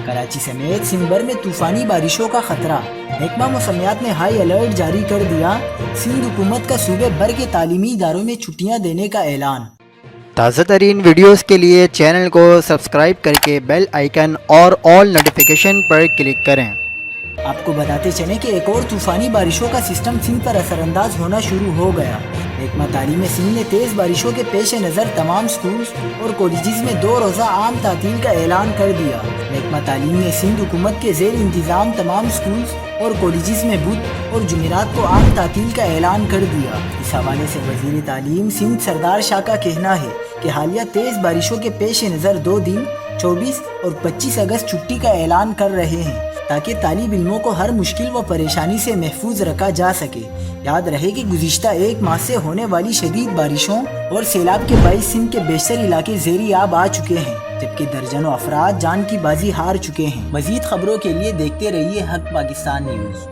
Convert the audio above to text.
کراچی سمیت سندھ بھر میں طوفانی بارشوں کا خطرہ، محکمہ موسمیات نے ہائی الرٹ جاری کر دیا۔ سندھ حکومت کا صوبے بھر کے تعلیمی اداروں میں چھٹیاں دینے کا اعلان۔ تازہ ترین ویڈیوز کے لیے چینل کو سبسکرائب کر کے بیل آئیکن اور آل نوٹیفیکیشن پر کلک کریں۔ آپ کو بتاتے چلیں کہ ایک اور طوفانی بارشوں کا سسٹم سندھ پر اثر انداز ہونا شروع ہو گیا۔ محکمہ تعلیم سندھ نے تیز بارشوں کے پیش نظر تمام سکولز اور کالجز میں 2 روزہ عام تعطیل کا اعلان کر دیا۔ محکمہ تعلیم نے سندھ حکومت کے زیر انتظام تمام سکولز اور کالجز میں بدھ اور جمعرات کو عام تعطیل کا اعلان کر دیا۔ اس حوالے سے وزیر تعلیم سندھ سردار شاہ کا کہنا ہے کہ حالیہ تیز بارشوں کے پیش نظر 2 دن 24 اور 25 اگست چھٹی کا اعلان کر رہے ہیں تاکہ طالب علموں کو ہر مشکل و پریشانی سے محفوظ رکھا جا سکے۔ یاد رہے کہ گزشتہ 1 ماہ سے ہونے والی شدید بارشوں اور سیلاب کے باعث سندھ کے بیشتر علاقے زیر آب آ چکے ہیں، جبکہ درجنوں افراد جان کی بازی ہار چکے ہیں۔ مزید خبروں کے لیے دیکھتے رہیے حق پاکستان نیوز۔